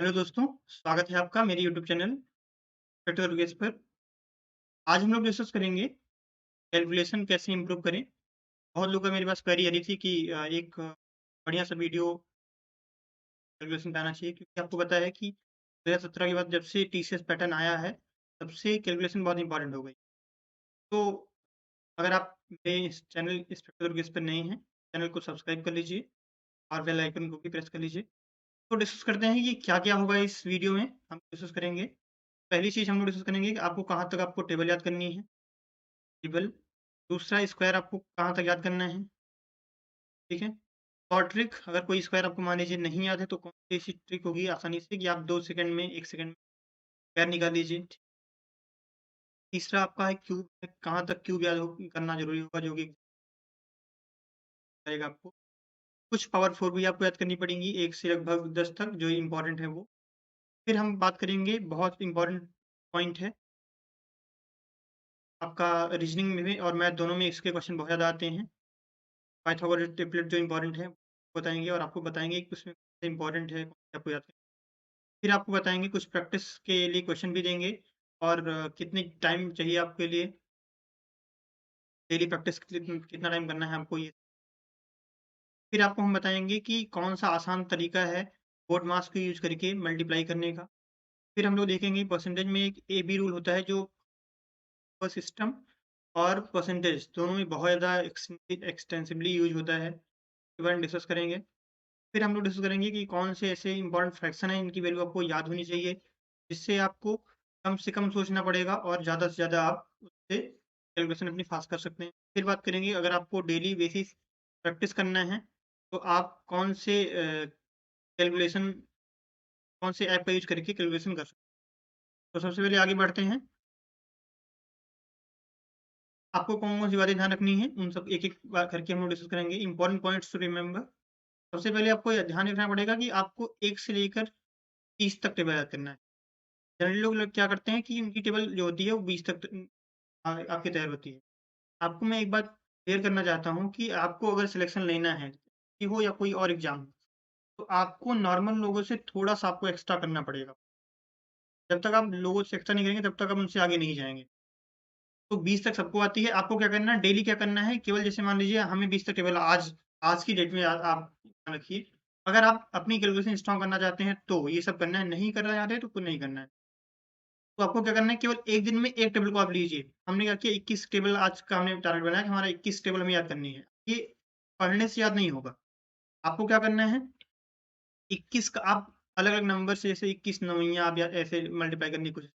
Hello दोस्तों, स्वागत है आपका मेरे यूट्यूब चैनल ट्यूटोरियल गेस पर। आज हम लोग डिस्कस करेंगे कैलकुलेशन कैसे इम्प्रूव करें। बहुत लोगों का मेरे पास क्वेरी आ रही थी कि एक बढ़िया सा वीडियो कैलकुलेशन का आना चाहिए, क्योंकि आपको पता है कि 2017 के बाद जब से टीसीएस पैटर्न आया है, तब से कैलकुलेशन बहुत इंपॉर्टेंट हो गई। तो अगर आप मेरे इस चैनल इस ट्यूटोरियल गेस पर नए हैं, चैनल को सब्सक्राइब कर लीजिए और बेल आइकन को भी प्रेस कर लीजिए। तो डिस्कस करते हैं कि क्या-क्या होगा इस वीडियो में, हम डिस्कस करेंगे। पहली चीज़ हम लोग डिस्कस करेंगे कि आपको कहाँ तक आपको टेबल याद करनी है, टेबल। दूसरा स्क्वायर आपको कहाँ तक याद करना है, ठीक है। और ट्रिक, अगर कोई स्क्वायर आपको मान लीजिए नहीं याद है, तो कौन सी ऐसी ट्रिक होगी आसानी से कि आप 2 सेकंड में 1 सेकंड में स्क्वायर निकाल लीजिए। तीसरा आपका है क्यूब है, कहाँ तक क्यूब याद हो करना ज़रूरी होगा, जो कि आएगा आपको। कुछ पावर 4 भी आपको याद करनी पड़ेंगी, 1 से लगभग 10 तक, जो इम्पोर्टेंट है वो। फिर हम बात करेंगे, बहुत इम्पोर्टेंट पॉइंट है आपका, रीज़निंग में भी और मैथ दोनों में इसके क्वेश्चन बहुत ज़्यादा आते हैं। पाइथागोरस ट्रिपलेट जो इम्पोर्टेंट है बताएँगे, और आपको बताएँगे कि उसमें इम्पोर्टेंट है, कौन से आपको याद करना है। फिर आपको बताएँगे, कुछ प्रैक्टिस के लिए क्वेश्चन भी देंगे, और कितनी टाइम चाहिए आपके लिए, डेली प्रैक्टिस के लिए कितना टाइम करना है आपको ये। फिर आपको हम बताएँगे कि कौन-सा आसान तरीका है बोर्ड मास को यूज़ करके मल्टीप्लाई करने का। फिर हम लोग देखेंगे परसेंटेज में एक ए-बी रूल होता है, जो पर सिस्टम और परसेंटेज दोनों में बहुत ज़्यादा एक्सटेंसिवली यूज़ होता है, इसके बारे में डिस्कस करेंगे। फिर हम लोग डिस्कस करेंगे कि कौन से ऐसे इंपॉर्टेंट फ्रैक्शन हैं, इनकी वैल्यू आपको याद होनी चाहिए, जिससे आपको कम से कम सोचना पड़ेगा और ज़्यादा से ज़्यादा आप उससे कैलकुलेशन अपनी फास्ट कर सकते हैं। फिर बात करेंगे, अगर आपको डेली बेसिस प्रैक्टिस करना है, तो आप कैलकुलेशन कौन से ऐप का यूज़ करके कैलकुलेशन कर सकते हैं। तो सबसे पहले आगे बढ़ते हैं। आपको कौन-कौन सी बातें ध्यान रखनी है, उन सब एक-एक बार करके हम लोग डिस्कस करेंगे। Important points to remember. सबसे पहले आपको ये ध्यान रखना पड़ेगा कि आपको 1 से लेकर 30 तक टेबल याद करना है। जनरली लोग क्या करते हैं कि उनकी टेबल जो होती है वो 20 तक आपकी तैयार होती है। आपको मैं एक बात क्लियर करना चाहता हूँ कि आपको अगर सिलेक्शन लेना है, कि हो या कोई और एग्ज़ाम, तो आपको नॉर्मल लोगों से थोड़ा-सा आपको एक्स्ट्रा करना पड़ेगा। जब तक आप लोगों से एक्स्ट्रा नहीं करेंगे, तब तक आप उनसे आगे नहीं जाएँगे। तो 20 तक सबको आती है, आपको क्या करना है, डेली क्या करना है, केवल जैसे मान लीजिए हमें 20 तक टेबल आज आज की डेट में आप ध्यान रखिए। अगर आप अपनी कैलकुलेशन स्ट्रॉन्ग करना चाहते हैं, तो ये सब करना है, नहीं करना चाहते हैं, तो कुछ नहीं करना है। तो आपको क्या करना है, केवल एक दिन में एक टेबल को आप लीजिए। हमने क्या किया, 21 टेबल आज का हमने टारगेट बनाया कि हमारा 21 टेबल हमें याद करनी है। ये पढ़ने से याद नहीं होगा। आपको क्या करना है, 21 का आप अलग-अलग नंबर से, जैसे 21 नौइयाँ आप या ऐसे मल्टीप्लाई करने की कोशिश।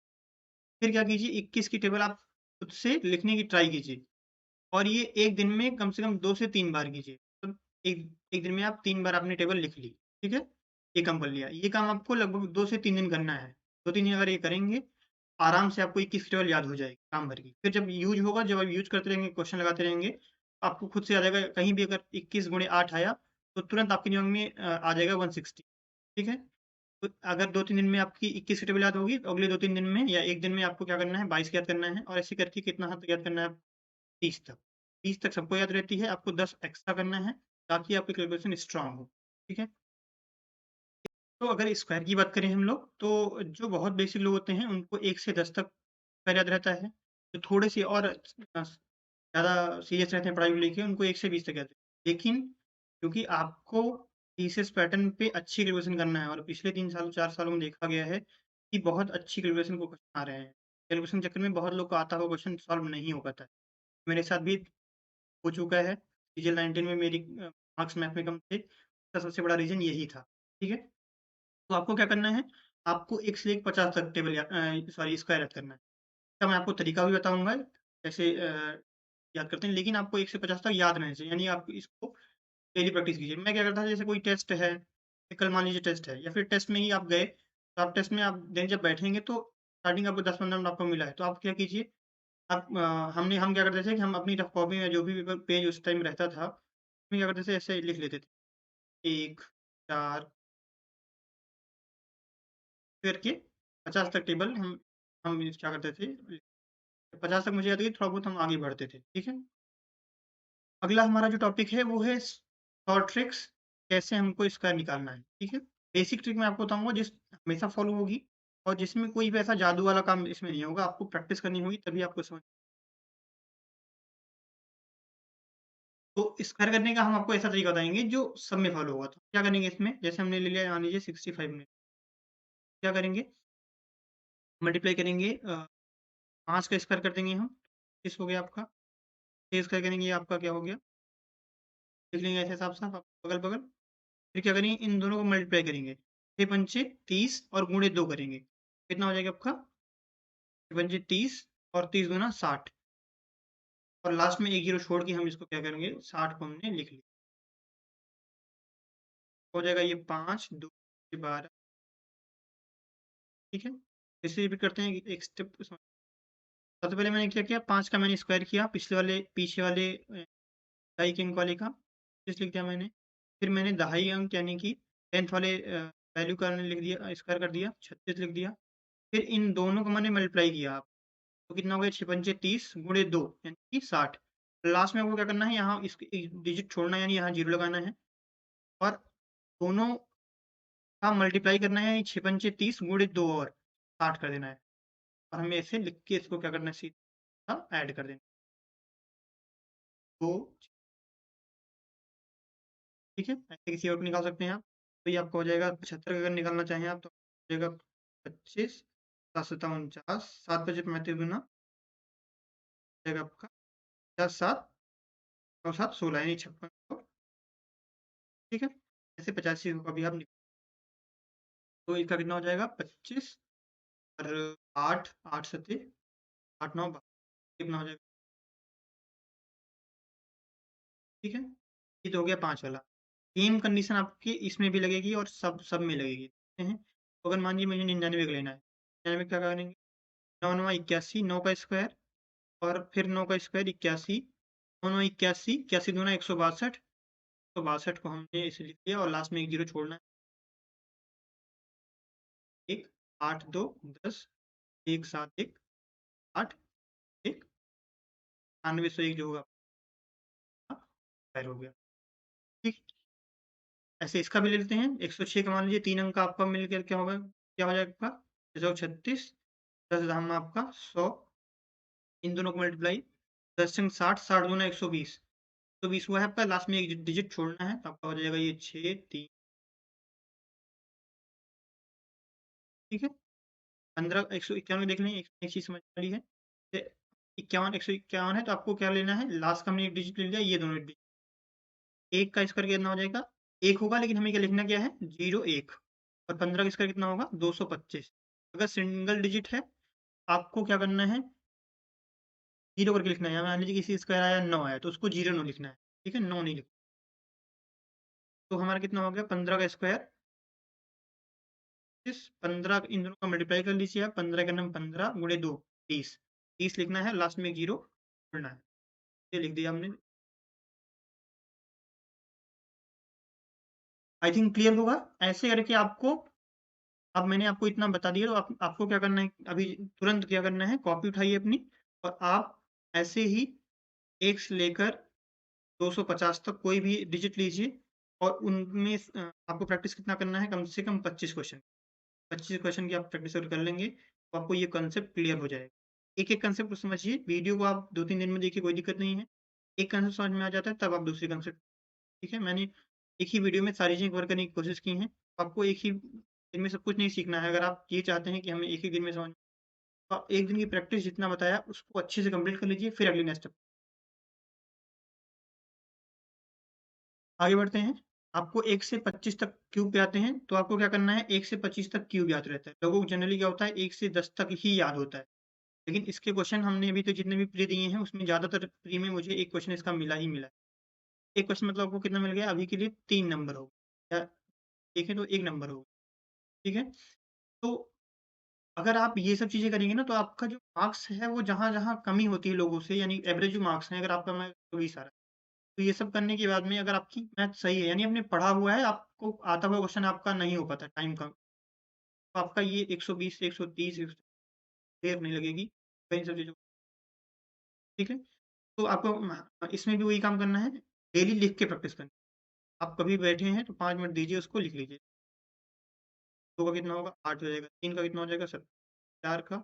फिर क्या कीजिए, 21 की टेबल आप खुद से लिखने की ट्राई कीजिए, और ये एक दिन में कम से कम 2 से 3 बार कीजिए। मतलब एक एक दिन में आप 3 बार आपने टेबल लिख ली, ठीक है? ये काम कर लिया। ये काम आपको लगभग 2 से 3 दिन करना है। 2-3 दिन अगर ये करेंगे, आराम से आपको 21 टेबल याद हो जाएगी काम भर की। फिर जब यूज़ होगा, जब आप यूज़ करते रहेंगे, क्वेश्चन लगाते रहेंगे, आपको खुद से आ जाएगा। कहीं भी अगर 21 गुणे 8 आया, तो तुरंत आपके दिमाग में आ जाएगा 160, ठीक है? तो अगर 2-3 दिन में आपकी 21 की टेबल याद होगी, तो अगले 2-3 दिन में या 1 दिन में आपको क्या करना है, 22 याद करना है, और ऐसे करके कितना हद तक याद करना है, 30 तक। 30 तक सबको याद रहती है, आपको 10 एक्स्ट्रा करना है, ताकि आपकी कैलकुलेशन स्ट्रॉन्ग हो, ठीक है? तो अगर स्क्वायर की बात करें हम लोग, तो जो बहुत बेसिक लोग होते हैं, उनको 1 से 10 तक स्क्वायर याद रहता है। जो थोड़े से और ज़्यादा सीरियस रहते हैं पढ़ाई को लेके, उनको 1 से 20 तक याद है। लेकिन क्योंकि आपको टीसीएस पैटर्न पे अच्छी कैलकुलेशन करना है, और पिछले 3 साल 4 सालों में देखा गया है कि बहुत अच्छी कैलकुलेशन को क्वेश्चन आ रहे हैं। कैलकुलेशन के चक्कर में बहुत लोग को आता हुआ क्वेश्चन सॉल्व नहीं हो पाता है। मेरे साथ भी हो चुका है। सीजीएल 19 में मेरी मार्क्स मैथ में कम थे, इसका सबसे बड़ा रीज़न यही था, ठीक है? तो आपको क्या करना है, आपको 1 से लेके 50 तक सॉरी स्क्वायर याद करना है। इसका मैं आपको तरीका भी बताऊँगा, कैसे याद करते हैं, लेकिन आपको 1 से 50 तक याद रहना चाहिए, यानी आप इसको डेली प्रैक्टिस कीजिए। मैं क्या करता था, जैसे कोई टेस्ट है, कल मान लीजिए टेस्ट है, या फिर टेस्ट में ही आप गए, तो आप टेस्ट में आप देन जब बैठेंगे, तो स्टार्टिंग आपको 10-15 मिनट आपको मिला है, तो आप क्या कीजिए, हम क्या करते थे कि हम अपनी रफ कॉपी में जो भी पेपर पेज उस टाइम रहता था, उसमें क्या करते थे, ऐसे लिख लेते थे, 1, 4 करके 50 तक टेबल हम क्या करते थे, 50 तक मुझे याद है कि थोड़ा बहुत हम आगे बढ़ते थे, ठीक है? अगला हमारा जो टॉपिक है, वो है शॉर्ट ट्रिक्स, कैसे हमको स्क्वायर निकालना है, ठीक है? बेसिक ट्रिक मैं आपको बताऊँगा जिस हमेशा फ़ॉलो होगी और जिसमें कोई भी ऐसा जादू वाला काम इसमें नहीं होगा, आपको प्रैक्टिस करनी होगी तभी आपको समझ। तो स्क्वायर करने का हम आपको ऐसा तरीका बताएँगे जो सब में फ़ॉलो होगा। तो क्या करेंगे इसमें, जैसे हमने ले लिया मान लीजिए 65 मिनट, क्या करेंगे मल्टीप्लाई करेंगे 5 का स्क्वायर कर देंगे हम, 30 हो गया आपका, 6 स्क्वायर करेंगे ये आपका क्या हो गया, लिख लेंगे ऐसे साफ-साफ आप अगल-बगल। फिर क्या करेंगे इन दोनों को मल्टीप्लाई करेंगे, 6 पंचे 30 और गुणे 2 करेंगे, कितना हो जाएगा आपका 6 पंचे 30 और 30 दूना 60 और लास्ट में 1 ज़ीरो छोड़ के हम इसको क्या करेंगे 60 को हमने लिख लिया। हो जाएगा ये 5 2 12, ठीक है? इसे रिपीट करते हैं एक स्टेप इसमें। सबसे पहले मैंने क्या किया 5 का मैंने स्क्वायर किया पिछले वाले पीछे वाले दहाई के अंक वाले का, जिस लिख दिया मैंने। फिर मैंने दहाई अंक यानी कि 10th वाले वैल्यू का मैंने लिख दिया स्क्वायर कर दिया 36 लिख दिया। फिर इन दोनों को मैंने मल्टीप्लाई किया, तो कितना हो गया 6 पंचे 30 गुणे 2 यानी कि 60। लास्ट में आपको क्या करना है यहाँ इसक एक डिजिट छोड़ना है यानी यहाँ 0 लगाना है और दोनों का मल्टीप्लाई करना है यानी 6 पंचे 30 गुणे 2 और 60 कर देना है और हमें ऐसे लिख के इसको क्या करना है सीधा ऐड कर देना है। तो ठीक है, ऐसे किसी और को निकाल सकते हैं आप। तो ये आपका हो जाएगा 75 अगर निकालना चाहें आप तो हो जाएगा 25 7 सत्ता 49 7 पचे 35 गुना हो जाएगा आपका 50 7 और 7 16 यानी 56। ठीक है, ऐसे 85 का भी आप तो इसका कितना हो जाएगा 25 और 8 8 सत्ते 8 9 कितना हो जाएगा, ठीक है। ये तो हो गया 5 वाला। सेम कंडीशन आपकी इसमें भी लगेगी और सब सब में लगेगी, ठीक है। तो अगर मान लीजिए मुझे 99 का लेना है, 99 क्या करेंगे 9 9 81 9 का स्क्वायर और फिर 9 का स्क्वायर 81 9 9 81 81 दूना 162 162 को हमने इसे लिख दिया और लास्ट में एक जीरो छोड़ना है। 1 8 2 10 1 7 1 8 1 9801 जो होगा स्क्वायर हो गया, ठीक। ऐसे इसका भी ले लेते हैं 106 का मान लीजिए 3 अंक का आपका मिलकर क्या होगा क्या हो जाएगा आपका 636 10 धाम में आपका 100 इन दोनों को मल्टीप्लाई 10 संग 60 60 दूना 120 120 हुआ है आपका लास्ट में एक डिजिट छोड़ना है तो आपका हो जाएगा ये 6 3, ठीक है। 15 151 देख लें एक चीज समझ वाली है 51 151 है तो आपको क्या लेना है लास्ट का हमने एक डिजिट ले लिया ये दोनों डिजिट एक का स्क्वायर कितना हो जाएगा एक होगा लेकिन हमें क्या लिखना क्या है 0 1 और 15 का स्क्वायर कितना होगा 225। अगर सिंगल डिजिट है आपको क्या करना है 0 करके लिखना है मान लीजिए किसी स्क्वायर आया 9 आया तो उसको 0 9 लिखना है, ठीक है 9 नहीं लिखना। तो हमारा कितना हो गया 15 का स्क्वायर इस 15 इन दोनों का मल्टीप्लाई कर लीजिए आप 15 का नाम 15 गुणे 2 30 30 लिखना है लास्ट में एक जीरो छोड़ना है, ये लिख दिया हमने। आई थिंक क्लियर होगा ऐसे करके आपको। अब मैंने आपको इतना बता दिया तो आपको क्या करना है अभी तुरंत क्या करना है कॉपी उठाइए अपनी और आप ऐसे ही 1 से लेकर 250 तक कोई भी डिजिट लीजिए और उनमें आपको प्रैक्टिस कितना करना है कम से कम 25 क्वेश्चन 25 क्वेश्चन की आप प्रैक्टिस अगर कर लेंगे तो आपको ये कॉन्सेप्ट क्लियर हो जाएगा। एक-एक कॉन्सेप्ट को समझिए, वीडियो को आप 2-3 दिन में देखिए कोई दिक्कत नहीं है। एक कॉन्सेप्ट समझ में आ जाता है तब आप दूसरी कॉन्सेप्ट, ठीक है। मैंने एक ही वीडियो में सारी चीज़ें कवर करने की कोशिश की हैं। आपको एक ही दिन में सब कुछ नहीं सीखना है। अगर आप ये चाहते हैं कि हमें एक ही दिन में समझ तो आप 1 दिन की प्रैक्टिस जितना बताया उसको अच्छे से कंप्लीट कर लीजिए फिर अगली नेक्स्ट स्टेप आगे बढ़ते हैं। आपको 1 से 25 तक क्यूब पे आते हैं, तो आपको क्या करना है 1 से 25 तक क्यूब याद रहता है। लोगों को जनरली क्या होता है 1 से 10 तक ही याद होता है। लेकिन इसके क्वेश्चन हमने अभी तक जितने भी प्री दिए हैं उसमें ज़्यादातर प्री में मुझे एक क्वेश्चन इसका मिला ही मिला है। एक क्वेश्चन मतलब आपको कितना मिल गया अभी के लिए 3 नंबर हो या देखें तो 1 नंबर हो, ठीक है। तो अगर आप ये सब चीज़ें करेंगे ना तो आपका जो मार्क्स है वो जहाँ-जहाँ कमी होती है लोगों से यानी एवरेज जो मार्क्स हैं अगर आपका मैं 20 आ रहा है, तो ये सब करने के बाद में अगर आपकी मैथ सही है यानी आपने पढ़ा हुआ है आपको आता हुआ क्वेश्चन आपका नहीं हो पाता टाइम कम, तो आपका ये 120 से 130 देर नहीं लगेगी इन सब चीज़ों, ठीक है। तो आपको इसमें भी वही काम करना है, डेली लिख के प्रैक्टिस करनी है। आप कभी बैठे हैं तो 5 मिनट दीजिए उसको लिख लीजिए। 2 का कितना होगा 8 हो जाएगा, 3 का कितना हो जाएगा 7, 4 का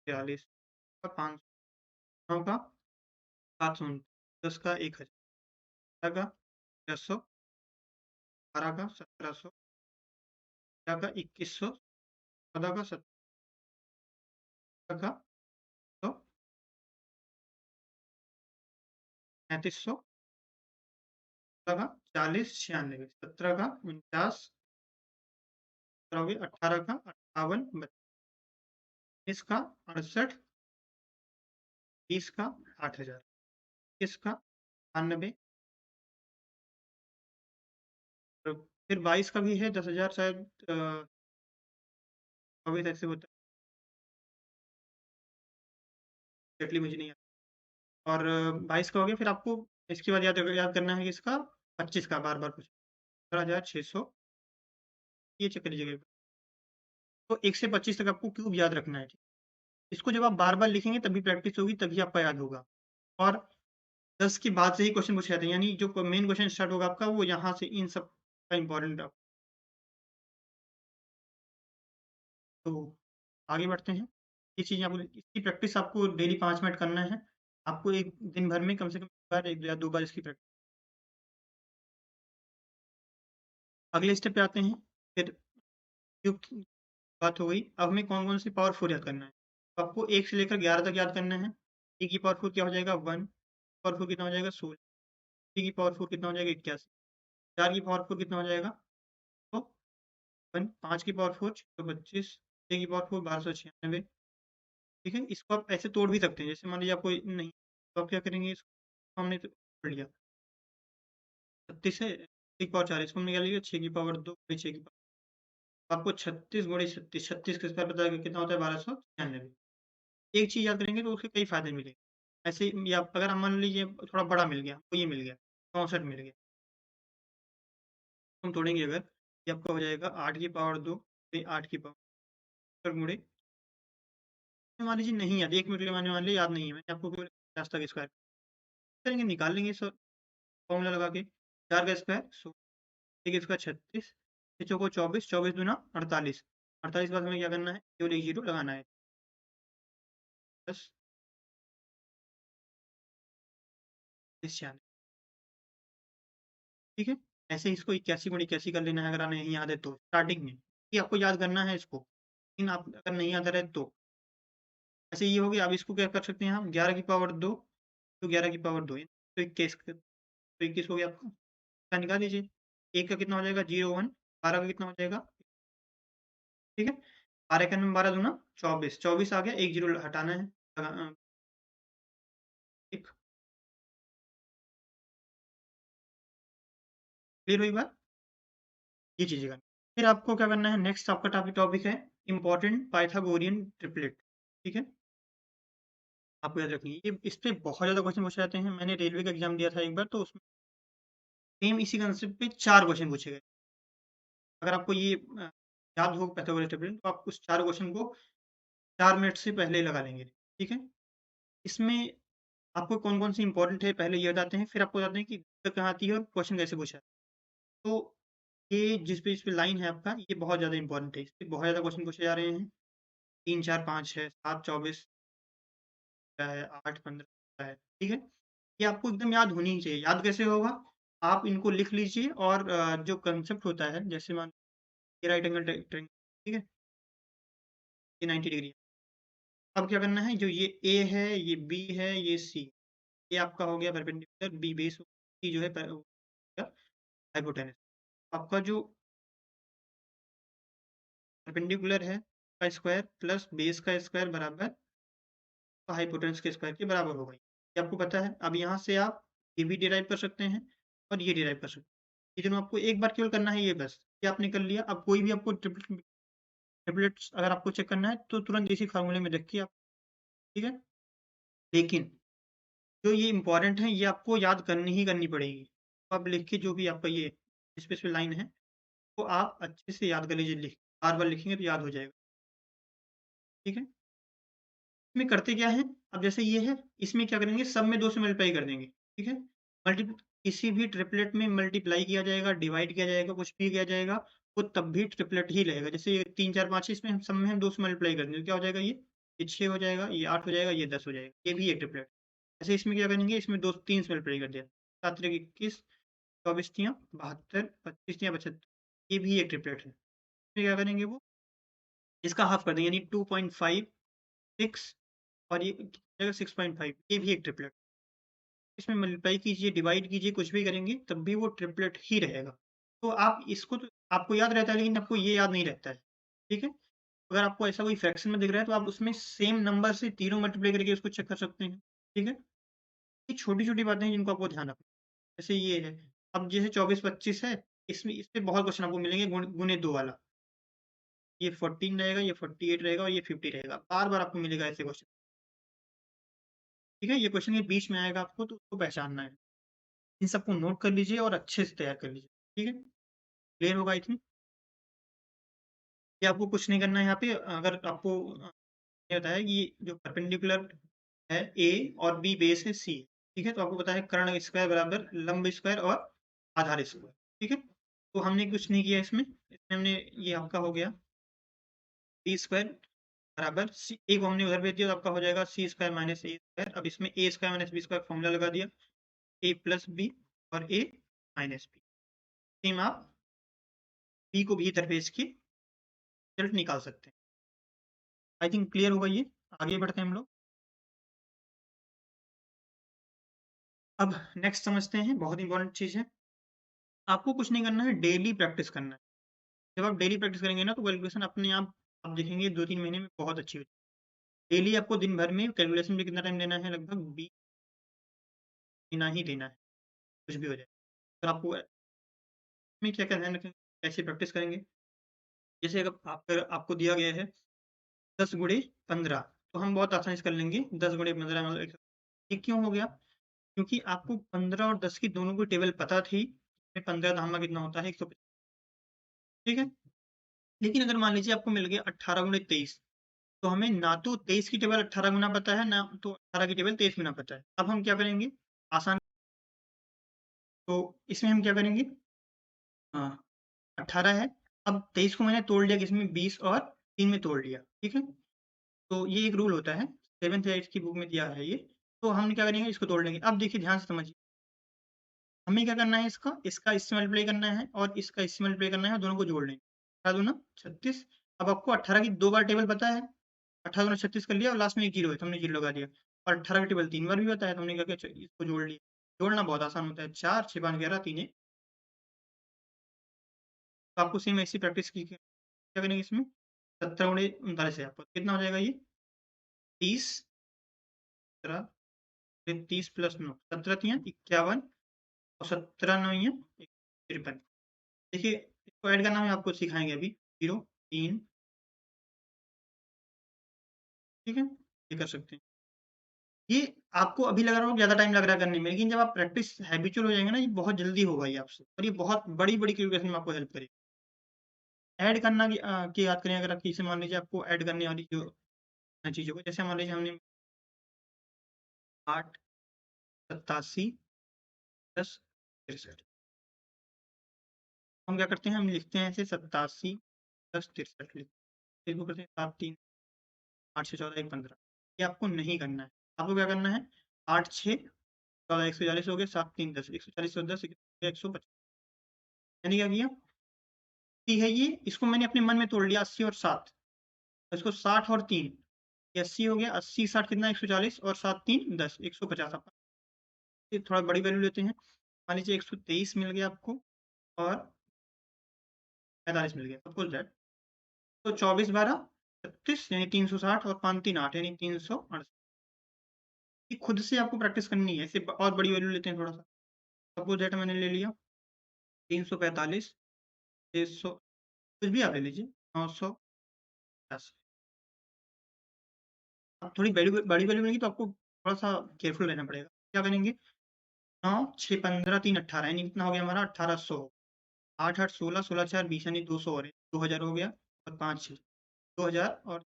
43 का 500, 9 का 729, 10 का 1000, 11 का 600, 12 का 1700, 13 का 2100, 14 का 17 का 100, 3500, 16 का 40, 96, 17 का 49, 18 का 58, 19 का 68, 20 का 8000, 21 का 98, और फिर 22 का भी है 10,000 शायद, 24 ऐसे होता है, एग्जैक्टली मुझे नहीं आता। और 22 का हो गया, फिर आपको इसके बाद याद करना है कि इसका 25 का बार बार कुछ 17,600, ये चेक कर लीजिएगा। तो 1 से 25 तक आपको क्यूब याद रखना है। इसको जब आप बार बार लिखेंगे तभी प्रैक्टिस होगी, तभी आपका याद होगा। और 10 के बाद से ही क्वेश्चन पूछे जाते हैं, यानी जो मेन क्वेश्चन स्टार्ट होगा आपका वो यहाँ से, इन सब का इम्पोर्टेंट। तो आगे बढ़ते हैं। ये चीज़ आपको, इसकी प्रैक्टिस आपको डेली 5 मिनट करना है। आपको एक दिन भर में कम से कम 1 बार 1 या 2 बार इसकी प्रैक्टिस। अगले स्टेप पे आते हैं। फिर क्यूब की बात हो गई, अब हमें कौन कौन सी पावर 4 याद करना है। तो आपको 1 से लेकर 11 तक याद करना है। ए की पावर 4 क्या हो जाएगा 1, पावर 4 कितना हो जाएगा 16, बी की पावर 4 कितना हो जाएगा 81, 4 की पावर 4 कितना हो जाएगा तो 1, 5 की पावर 4 625, 6 की पावर 4 1296। ठीक है, इसको आप ऐसे तोड़ भी सकते हैं, जैसे मान लीजिए आपको नहीं, तो आप क्या करेंगे, इसको हमने तो पढ़ लिया 36 है, 6 की पावर 4, इसको हमने क्या लिया 6 की पावर 2 6 की पावर, आपको 36 गुणे 36, 36 का स्क्वायर पता है कितना होता है 1296। एक चीज़ याद करेंगे तो उसके कई फायदे मिलेंगे। ऐसे ही, या अगर हम मान लीजिए थोड़ा बड़ा मिल गया, तो ये मिल गया 64 मिल गया, हम तोड़ेंगे अगर, ये आपका हो जाएगा 8 की पावर 2 8 की पावर गुणे, मान लीजिए नहीं याद, 1 मिनट के लिए मान लीजिए याद नहीं है, मैंने आपको केवल 50 तक स्क्वायर करेंगे, निकाल लेंगे सर फॉर्मूला लगा के, 4 का स्क्वायर 16, एक इसका 36, 6 चौको 24, 24 दूना 48, 48 के बाद हमें क्या करना है, केवल एक जीरो लगाना है, बस 96। ठीक है, ऐसे इसको 81 गुणे 81 कर लेना है, अगर आपने नहीं याद है तो स्टार्टिंग में, ये आपको याद करना है इसको, लेकिन आप अगर नहीं याद रहे तो ऐसे ये हो गया। अब इसको क्या कर सकते हैं हम, 11 की पावर 2 तो 11 की पावर 2, तो 21 हो गया आपका, क्या निकाल लीजिए, एक का कितना हो जाएगा 01, 12 का कितना हो जाएगा, ठीक है, 12 का 12 दूना 24, 24 आ गया, एक जीरो हटाना है, एक क्लियर हुई बात, ये चीज़ें करनी। फिर आपको क्या करना है, नेक्स्ट आपका टॉपिक है इंपॉर्टेंट पाइथागोरियन ट्रिपलेट। ठीक है, आपको याद रखनी है, ये इस पे बहुत ज़्यादा क्वेश्चन पूछे जाते हैं। मैंने रेलवे का एग्जाम दिया था एक बार, तो उसमें सेम इसी कंसेप्ट पे 4 क्वेश्चन पूछे गए। अगर आपको ये याद हो पाइथागोरस ट्रिपलेट, तो आप उस 4 क्वेश्चन को 4 मिनट से पहले ही लगा लेंगे। ठीक है, इसमें आपको कौन-कौन सी इंपॉर्टेंट है पहले ये बताते हैं, फिर आपको बताते हैं कि दिक्कत कहाँ आती है और क्वेश्चन कैसे पूछा है। तो ये जिस पे लाइन है आपका, ये बहुत ज़्यादा इंपॉर्टेंट है, इस पे बहुत ज़्यादा क्वेश्चन पूछे जा रहे हैं। 3, 4, 5 है, 7, 24 है, 8, 15 है। ठीक है, ये आपको एकदम याद होनी ही चाहिए। याद कैसे होगा, आप इनको लिख लीजिए, और जो कंसेप्ट होता है, जैसे मान ये राइट एंगल ट्रायंगल, ठीक है, ये 90 डिग्री है। अब क्या करना है, जो ये ए है, ये बी है, ये सी, ये आपका हो गया परपेंडिकुलर, बी बेस, सी जो है हाइपोटेनस। आपका जो परपेंडिकुलर है का स्क्वायर प्लस बेस का स्क्वायर बराबर हाइपोटेनस के स्क्वायर के बराबर होगा, ये आपको पता है। अब यहाँ से आप ये भी डिराइव कर सकते हैं और ये डिराइव कर सकते हैं, ये दोनों आपको एक बार केवल करना है, ये बस, ये आपने कर लिया। अब कोई भी आपको ट्रिपलेट्स अगर आपको चेक करना है तो तुरंत इसी फार्मूले में देखिए आप। ठीक है, लेकिन जो ये इंपॉर्टेंट है, ये आपको याद करनी ही करनी पड़ेगी। तो आप लिख के जो भी आपका ये स्पेसिफिक लाइन है, तो आप अच्छे से याद कर लीजिए, लिख बार बार लिखेंगे तो याद हो जाएगा। ठीक है, इसमें करते क्या है, अब जैसे ये है, इसमें क्या करेंगे, सब में 2 से मल्टीप्लाई कर देंगे। ठीक है, मल्टी किसी भी ट्रिपलेट में मल्टीप्लाई किया जाएगा, डिवाइड किया जाएगा, कुछ भी किया जाएगा, वो तब भी ट्रिपलेट ही रहेगा। जैसे ये 3, 4, 5 इसमें हम सब में हम 2 से मल्टीप्लाई कर देंगे, तो क्या हो जाएगा ये 6 हो जाएगा, ये 8 हो जाएगा, ये 10 हो जाएगा। ये भी एक ट्रिपलेट। ऐसे इसमें क्या करेंगे, इसमें 2 3 से मल्टीप्लाई कर दिया। 7 त्रिक 21, 24 तियाँ 72, 25 तियाँ 75, ये भी एक ट्रिपलेट है। फिर क्या करेंगे वो, इसका हाफ कर देंगे यानी 2.5, 6 और ये हो जाएगा 6.5, ये भी एक ट्रिपलेट। इसमें मल्टीप्लाई कीजिए, डिवाइड कीजिए, कुछ भी करेंगे तब भी वो ट्रिपलेट ही रहेगा। तो आप इसको तो आपको याद रहता है, लेकिन आपको ये याद नहीं रहता है, ठीक है? अगर आपको ऐसा कोई फ्रैक्शन में दिख रहा है तो आप उसमें सेम नंबर से तीनों मल्टीप्लाई करके उसको चेक कर सकते हैं, ठीक है? ये छोटी-छोटी बातें हैं जिनको आपको ध्यान रखना है। जैसे ये है, अब जैसे 24-25 है, इसमें इसपे बहुत क्वेश्चन आपको मिलेंगे गुणे 2 वाला। ये 14 रहेगा, ये 48 रहेगा और ये 50 रहेगा। बार-बार आपको मिलेगा ऐसे क्वेश्चन, ठीक है? ये क्वेश्चन के बीच में आएगा आपको तो उसको पहचानना है। इन सबको नोट कर लीजिए और अच्छे से तैयार कर लीजिए, ठीक है? क्लियर होगा आई थिंक? ये आपको कुछ नहीं करना है यहाँ पे, अगर आपको ये बताया कि जो परपेंडिकुलर है ए और बी बेस है सी, ठीक है? तो आपको पता है कर्ण स्क्वायर बराबर लंब स्क्वायर और आधार स्क्वायर, ठीक है? तो हमने कुछ नहीं किया इसमें, हमने ये आपका हो गया बी स्क्वायर बराबर सी, ए को हमने उधर भेज दिया तो आपका हो जाएगा C square minus A square. अब इसमें A square minus B square formula लगा दिया, ए प्लस बी और ए माइनस बी। सेम आप बी को भी इधर भेज के रिजल्ट निकाल सकते हैं। आई थिंक क्लियर होगा ये। आगे बढ़ते हैं हम लोग। अब नेक्स्ट समझते हैं, बहुत इंपॉर्टेंट चीज़ है। आपको कुछ नहीं करना है, डेली प्रैक्टिस करना है। जब आप डेली प्रैक्टिस करेंगे ना तो कैलकुलेशन अपने आप देखेंगे 2-3 महीने में बहुत अच्छी होगी। डेली आपको दिन भर में कैलकुलेशन में कितना टाइम देना है, लगभग 20 देना ही देना है, कुछ भी हो जाए। तो आपको में क्या-क्या ध्यान रखेंगे, कैसे प्रैक्टिस करेंगे? जैसे अगर आपको दिया गया है 10 गुणे 15, तो हम बहुत आसानी से कर लेंगे। 10 गुणे 15 मतलब ये क्यों हो गया? क्योंकि आपको 15 और 10 की दोनों की टेबल पता थी। 15 धामा कितना होता है 150, ठीक है? लेकिन अगर मान लीजिए आपको मिल गया 18 गुणे 23, तो हमें ना तो 23 की टेबल 18 गुना पता है, ना तो 18 की टेबल 23 गुना पता है। अब हम क्या करेंगे? आसान, तो इसमें हम क्या करेंगे? हाँ, 18 है, अब 23 को मैंने तोड़ लिया किसमें? 20 और 3 में तोड़ लिया, ठीक है? तो ये एक रूल होता है, 7th या 8th की बुक में दिया है ये। तो हम क्या करेंगे? इसको तोड़ लेंगे। अब देखिए ध्यान से समझिए, हमें क्या करना है? इसका इससे मल्टीप्लाई करना है और इसका इससे मल्टीप्लाई करना है, दोनों को जोड़ लेंगे। 18 दूना 36। अब आपको 18 की 2 बार टेबल पता है, 18 दूना 36 कर लिया और लास्ट में एक जीरो है तो हमने जीरो लगा दिया। और 18 की टेबल 3 बार भी पता है तो हमने क्या किया? इसको जोड़ लिया। जोड़ना बहुत आसान होता है, 4 6 5 11 3 1। तो आपको सेम ऐसी प्रैक्टिस की क्या करेंगे इसमें? 17 गुणे 39 है, आपको कितना हो जाएगा ये? 30, 17, फिर 30 प्लस 9, 17 तियाँ 51 और 17 9 53। देखिए इसको ऐड करना हम आपको सिखाएंगे अभी। 0 3, ठीक है? ये कर सकते हैं। ये आपको अभी लग रहा होगा ज़्यादा टाइम लग रहा है करने में, लेकिन जब आप प्रैक्टिस हैबिचुअल हो जाएंगे ना, ये बहुत जल्दी होगा ये आपसे, और ये बहुत बड़ी-बड़ी कैलकुलेशन में आपको हेल्प करेगी। ऐड करना की याद करें, अगर आप जैसे मान लीजिए आपको ऐड करने वाली जो चीज़ों को, जैसे मान लीजिए हमने 8 87 10 63, हम क्या करते हैं? हम लिखते हैं ऐसे 87 10 63 लिखते हैं। इसको करते हैं 7 3 8 6 14 1 15। ये आपको नहीं करना है। आपको क्या करना है? 8 6 14 140 हो गए, 7 3 10, 140 और 10 150। मैंने क्या किया? ठीक है, ये इसको मैंने अपने मन में तोड़ लिया 80 और 7, इसको 60 और 3, ये 80 हो गया। 80 60 कितना? 140 और 7 3 10, 150। आपका ये थोड़ा बड़ी वैल्यू लेते हैं, मान लीजिए 123 मिल गया आपको और 45 मिल गया, सपोज दैट। तो 24 12 36 यानी 360 और 5 3 8 यानी 368। ये खुद से आपको प्रैक्टिस करनी है, ऐसे और बड़ी वैल्यू लेते हैं थोड़ा सा। सपोज दैट मैंने ले लिया 345 600, कुछ भी आप ले लीजिए, 980। अब थोड़ी बड़ी बड़ी वैल्यू मिलेगी तो आपको थोड़ा-सा केयरफुल रहना पड़ेगा। क्या करेंगे? 9 6 15 3 18 यानी कितना हो गया हमारा? 1800। 8 8 16 16 4 20 यानी 200 और 2000 हो गया और 5 6 2000 और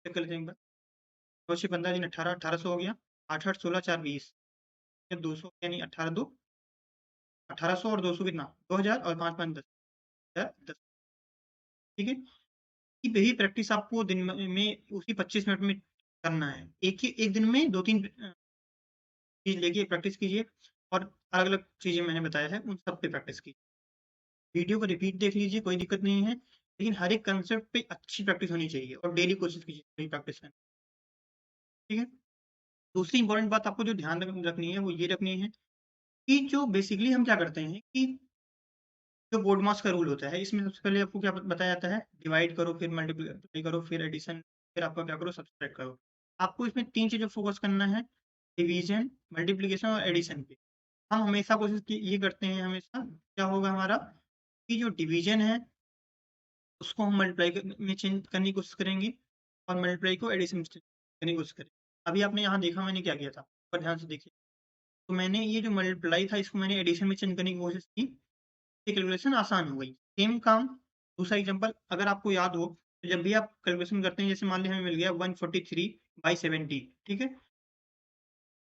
चेक कर लेते हैं एक बार। 9 6 15 3 18 1800 हो गया। 8 8 16 4 20 200 यानी 1800 और 200 कितना 2000 और 5 5 10 10 ठीक है। यही प्रैक्टिस आपको दिन में उसी 25 मिनट में करना है। एक दिन में 2-3 चीज़ लेके प्रैक्टिस कीजिए और अलग-अलग चीज़ें मैंने बताया है उन सब पे प्रैक्टिस कीजिए। वीडियो को रिपीट देख लीजिए, कोई दिक्कत नहीं है, लेकिन हर एक कांसेप्ट पे अच्छी प्रैक्टिस होनी चाहिए और डेली कोशिश कीजिए वही प्रैक्टिस करने की, ठीक है? दूसरी इम्पोर्टेंट बात आपको जो ध्यान रखनी है, वो ये रखनी है कि जो बेसिकली हम क्या करते हैं कि जो बोर्डमास का रूल होता है, इसमें सबसे पहले आपको क्या बताया जाता है, डिवाइड करो, फिर मल्टीप्लाई करो, फिर एडिशन, फिर आपका क्या करो, सब्ट्रैक्ट करो। आपको इसमें 3 चीज़ें फ़ोकस करना है, डिवीज़न, मल्टीप्लिकेशन और एडिशन पे। हम हमेशा कोशिश की ये करते हैं हमेशा, क्या होगा हमारा कि जो डिवीज़न है उसको हम मल्टीप्लाई में चेंज करने की कोशिश करेंगे और मल्टीप्लाई को एडिशन में चेंज करने की कोशिश करेंगे। अभी आपने यहाँ देखा मैंने क्या किया था, पर ध्यान से देखिए। तो मैंने ये जो मल्टीप्लाई था इसको मैंने एडिशन में चेंज करने की कोशिश की, ये कैलकुलेशन आसान हो गई। सेम काम दूसरा एग्जांपल अगर आपको याद हो, तो जब भी आप कैलकुलेशन करते हैं जैसे मान लीजिए हमें मिल गया 143/70 ठीक है?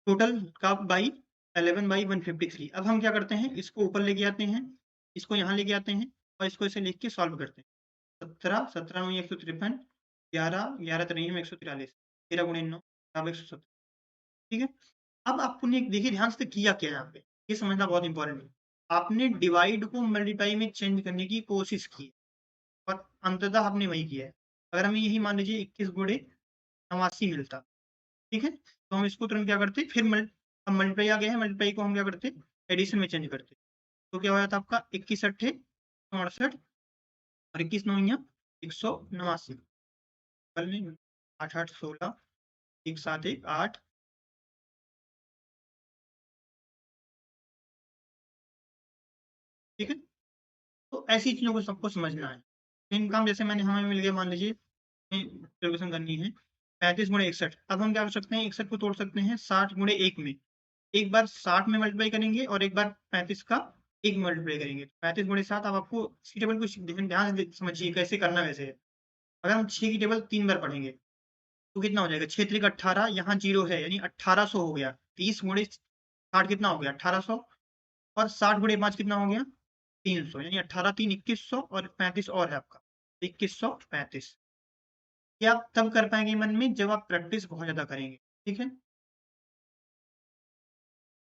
टोटल का बाई 11/153 अब हम क्या करते हैं इसको ऊपर लेके आते हैं, इसको यहाँ लेके आते हैं और इसको ऐसे लिख के सॉल्व करते हैं। 17 17 दूनी 153 11 11 तिरैया में 143 13 गुणे 9 बराबर 170 ठीक है? अब आपने देखिए ध्यान से किया क्या यहाँ पे, ये समझना बहुत इम्पोर्टेंट है। आपने डिवाइड को मल्टीप्लाई में चेंज करने की कोशिश की और अंततः आपने वही किया है। अगर हमें यही मान लीजिए 21 गुणे 89 मिलता, ठीक है? तो हम इसको तुरंत क्या करते फिर अब मल्टीप्लाई आ गया है, मल्टीप्लाई को हम क्या करते एडिशन में चेंज करते। तो क्या हो जाता आपका 21 अट्ठे 68 और 21 नौइयाँ 189 बगल में 8 8 16 1 7 1 8 ठीक है? तो ऐसी चीज़ों को सबको समझना है। इनकम जैसे मैंने हमें मिल गया मान लीजिए कैलकुलेशन करनी है 35 गुणे 61 अब हम क्या कर सकते हैं 61 को तोड़ सकते हैं 60 गुणे 1 में। एक बार 60 में मल्टीप्लाई करेंगे और एक बार 35 का 1 में मल्टीप्लाई करेंगे। 35 गुणे 7 अब आपको इसकी टेबल को ध्यान से समझिए कैसे करना वैसे है। अगर हम 6 की टेबल 3 बार पढ़ेंगे तो कितना हो जाएगा 6 त्रिक 18 यहाँ 0 है यानी 1800 हो गया। 30 गुणे 60 कितना हो गया 1800 और 60 गुणे 5 कितना हो गया 300 यानी 18 3 2100 और 35 और है आपका 2135 ये आप तब कर पाएंगे मन में जब आप प्रैक्टिस बहुत ज्यादा करेंगे ठीक है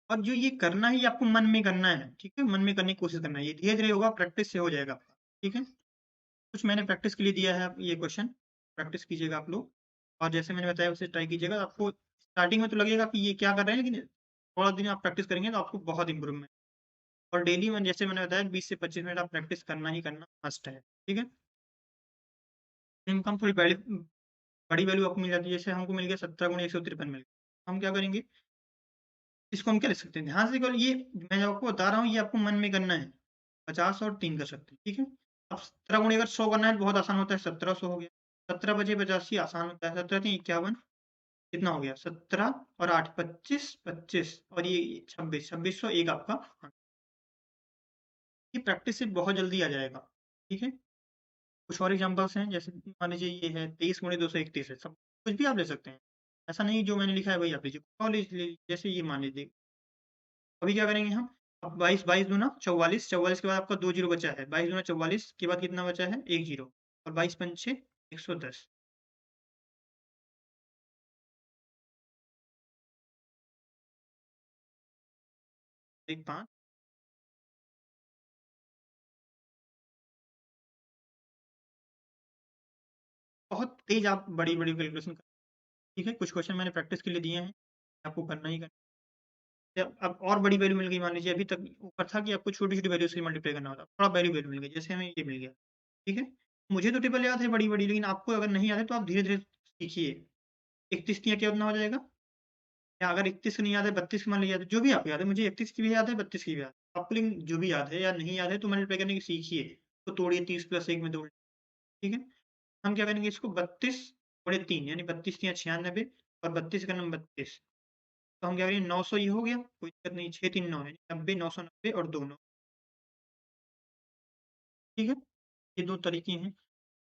और जो ये करना है ये आपको मन में करना है ठीक है मन में करने की कोशिश करना है ये धीरे धीरे होगा प्रैक्टिस से हो जाएगा आपका ठीक है कुछ मैंने प्रैक्टिस के लिए दिया है आप ये क्वेश्चन प्रैक्टिस कीजिएगा आप लोग और जैसे मैंने बताया उसे ट्राई कीजिएगा आपको स्टार्टिंग में तो लगेगा कि ये क्या कर रहे हैं लेकिन थोड़ा दिन आप प्रैक्टिस करेंगे तो आपको बहुत इंप्रूवमेंट और डेली में जैसे मैंने बताया 20 से 25 मिनट आप प्रैक्टिस करना ही करना मस्ट है ठीक है इनकम थोड़ी बड़ी बड़ी वैल्यू आपको मिल जाती है जैसे हमको मिल गया 17 गुणे 153 मिल गया हम क्या करेंगे इसको हम क्या लिख सकते हैं ध्यान से केवल ये मैं जो आपको बता रहा हूँ ये आपको मन में करना है 50 और 3 कर सकते हैं ठीक है अब 17 गुणे अगर 100 करना है तो बहुत आसान होता है 1700 हो गया 17 बचे 85 आसान होता है 17 3 51 कितना हो गया 17 और 8 25 25 और ये 26 2601 आपका ये प्रैक्टिस से बहुत जल्दी आ जाएगा ठीक है कुछ और एग्जांपल्स हैं जैसे मान लीजिए ये है 23 गुणे 231 है सब कुछ भी आप ले सकते हैं ऐसा नहीं जो मैंने लिखा है वही आप लीजिए कॉलेज जैसे ये मान लीजिए अभी क्या करेंगे हम अब 22 22 दूना 44 44 के बाद आपका 2 जीरो बचा है 22 दूना 44 के बाद कितना बचा है 1 जीरो और 22 पंचे 110 एक 5 बहुत तेज आप बड़ी बड़ी कैलकुलेशन कर ठीक है कुछ क्वेश्चन मैंने प्रैक्टिस के लिए दिए हैं आपको करना ही करना है। अब और बड़ी वैल्यू मिल गई मान लीजिए अभी तक ऊपर था कि आपको छोटी छोटी वैल्यू से मल्टीप्लाई करना होता थोड़ा वैल्यू वैल्यू मिल गई जैसे हमें ये मिल गया ठीक है मुझे तो टेबल याद है बड़ी बड़ी लेकिन आपको अगर नहीं याद है तो आप धीरे धीरे सीखिए 31 क्या कितना हो जाएगा या अगर 31 नहीं याद है 32 मान लीजिए याद है जो भी आपको याद है मुझे 31 की भी याद है 32 की भी याद है आपको लेकिन जो भी याद है या नहीं याद है तो मल्टीप्लाई करने की सीखिए तो तोड़िए 30 प्लस 1 में तोड़ ठीक है हम क्या करेंगे इसको 32 गुणे 3 यानी 32 तिया 96 और 32 का नंबर 32 तो हम क्या करेंगे 900 ये हो गया कोई दिक्कत नहीं 6 3 9 है 90 990 और 2 9 ठीक है ये दो तरीके हैं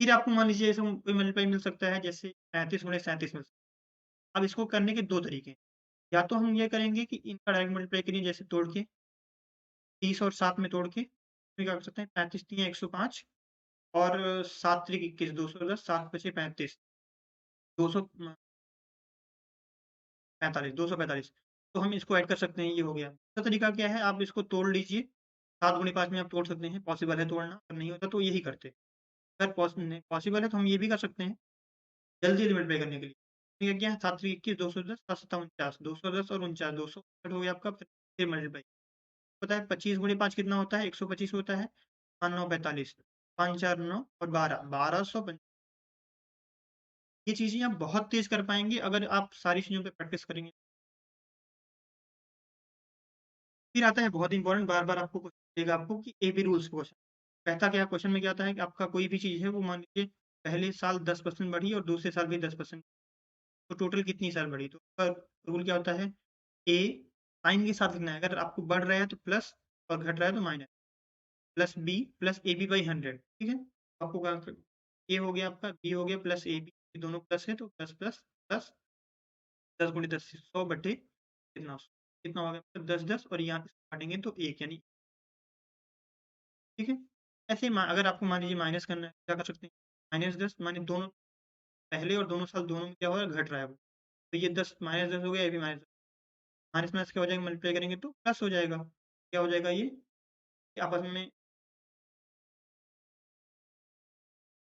फिर आपको मान लीजिए ऐसे कोई मल्टीप्लाई मिल सकता है जैसे 35 गुणे 37 मिल सकता है अब इसको करने के दो तरीके हैं या तो हम ये करेंगे कि इनका डायरेक्ट मल्टीप्लाई करिए, जैसे तोड़ के 30 और 7 में तोड़ के फिर क्या कर सकते हैं, 35 तियां 105 और 7 त्रिक 21, 210, 7 बचे 35, 245, तो हम इसको ऐड कर सकते हैं, ये हो गया। दूसरा तरीका क्या है, आप इसको तोड़ लीजिए, 7 गुणे 5 में आप तोड़ सकते हैं, पॉसिबल है तोड़ना, अगर नहीं होता तो यही करते। अगर पॉसिबल है तो हम ये भी कर सकते हैं, जल्दी मल्टीप्लाई करने के लिए। ठीक है, क्या है, 7 त्रिक 21, 210, 7 सत्ता 49, 210 और 49, 259 हो गया आपका, फिर मल्टीप्लाई। पता है 25 गुणे 5 कितना होता है, 125 होता है, 5 9 45, 5 4 9 और 12, 1250। ये चीज़ें आप बहुत तेज़ कर पाएँगे अगर आप सारी चीज़ों पे प्रैक्टिस करेंगे। फिर आता है बहुत इंपॉर्टेंट, बार-बार आपको क्वेश्चन देगा आपको कि एबी रूल्स क्वेश्चन। कहता क्या है क्वेश्चन में, क्या आता है कि आपका कोई भी चीज़ है वो मान लीजिए पहले साल 10% बढ़ी और दूसरे साल भी 10%, तो टोटल कितनी साल बढ़ी? तो उसका रूल क्या होता है, ए साइन के साथ लिखना है, अगर आपको बढ़ रहा है तो प्लस और घट रहा है तो minus, plus B plus A B by 100, ठीक है? तो आपको क्या, ए हो गया आपका, बी हो गया प्लस ए बी, दोनों प्लस है तो प्लस प्लस प्लस 10 गुणे 10 100 बटे कितना, कितना हो गया 10-10 और यहाँ से काटेंगे तो 1, यानी ठीक है? ऐसे ही अगर आपको मान लीजिए माइनस करना है, क्या कर सकते हैं? -10 माने दोनों पहले और दोनों साल दोनों में क्या हो रहा है, घट रहा है वो। तो ये 10 -10 हो गया, ये भी -10, माइनस-माइनस क्या हो जाएगा, मल्टीप्लाई करेंगे तो प्लस हो जाएगा। क्या हो जाएगा ये? कि आपस में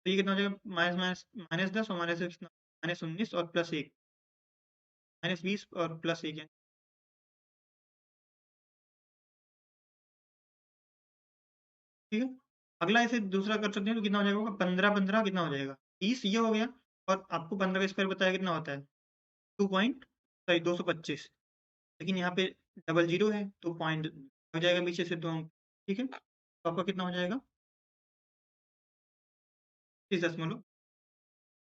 तो ये कितना हो जाएगा, माइनस माइनस -10 और माइनस कितना, -19 और प्लस 1, -20 और प्लस 1 है, ठीक है? अगला ऐसे दूसरा कर सकते हैं तो कितना हो जाएगा, 15-15 कितना हो जाएगा? 30 ये हो गया, और आपको 15 का स्क्वायर बताया कितना होता है? 2 पॉइंट सॉरी 225, लेकिन यहाँ पे डबल ज़ीरो है तो पॉइंट हो जाएगा पीछे से 2 अंक, ठीक है? तो आपका कितना हो जाएगा? 30 दशमलव,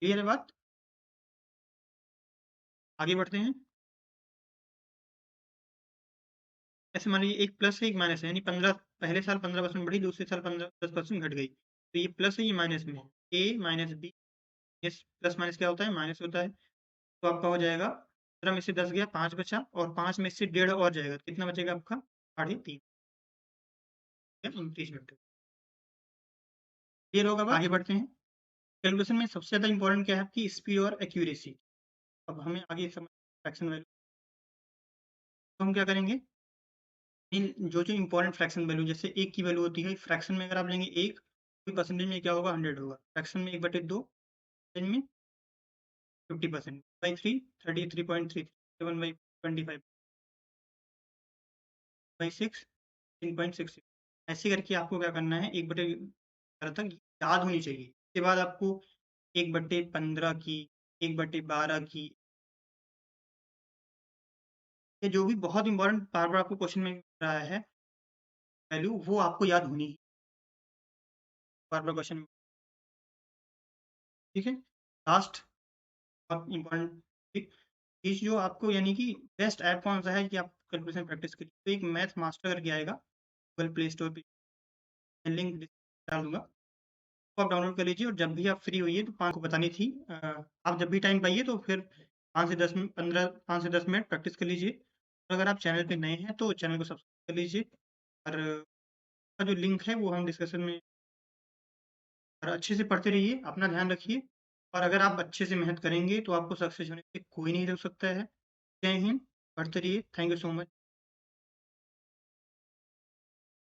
क्लियर है बात? आगे बढ़ते हैं। ऐसे मान लीजिए एक प्लस है, एक माइनस है, यानी 15 पहले साल 15% बढ़ी, दूसरे साल 15 10% घट गई। तो ये प्लस है, ये माइनस में है। A minus B, yes plus minus क्या होता है? माइनस होता है। तो आपका हो जाएगा 15 में से 10 गया, 5 बचा और 5 में से डेढ़ और जाएगा, कितना बचेगा आपका? 3.5 या 29 मीटर। क्लियर होगा बात? आगे बढ़ते हैं। कैलकुलेशन में सबसे ज़्यादा इंपॉर्टेंट क्या है, आपकी स्पीड और एक्यूरेसी। अब हमें आगे समझ फ्रैक्शन वैल्यू, तो हम क्या करेंगे, इन जो इंपॉर्टेंट फ्रैक्शन वैल्यू, जैसे 1 की वैल्यू होती है फ्रैक्शन में, अगर आप लेंगे 1 तो परसेंटेज में क्या होगा, 100 होगा। फ्रैक्शन में 1/2 परसेंटेज में 50%, बाई 3 33.33, 7/25 बाई 6 3.66। ऐसे करके आपको क्या करना है, 1/12 तक याद होनी चाहिए। इसके बाद आपको 1/15 की, 1/12 की, ये जो भी बहुत इंपॉर्टेंट बार-बार आपको क्वेश्चन में रहा है वैल्यू, वो आपको याद होनी है बार-बार क्वेश्चन में, ठीक है? लास्ट और इम्पोर्टेंट चीज़ जो आपको, यानी कि बेस्ट ऐप कौन-सा है कि आप कैलकुलेशन प्रैक्टिस करिए, तो एक मैथ मास्टर करके आएगा गूगल प्ले स्टोर पे, मैं लिंक डाल दूँगा, तो आप डाउनलोड कर लीजिए और जब भी आप फ्री होइए तो 5 को बतानी थी, आप जब भी टाइम पाइए तो फिर 5 से 10 मिनट 15 5 से 10 मिनट प्रैक्टिस कर लीजिए। और अगर आप चैनल पे नए हैं तो चैनल को सब्सक्राइब कर लीजिए, और का जो लिंक है वो हम डिस्कशन में, और अच्छे से पढ़ते रहिए, अपना ध्यान रखिए, और अगर आप अच्छे से मेहनत करेंगे तो आपको सक्सेस होने से कोई नहीं रोक सकता है। जय हिंद, पढ़ते रहिए, थैंक यू सो मच।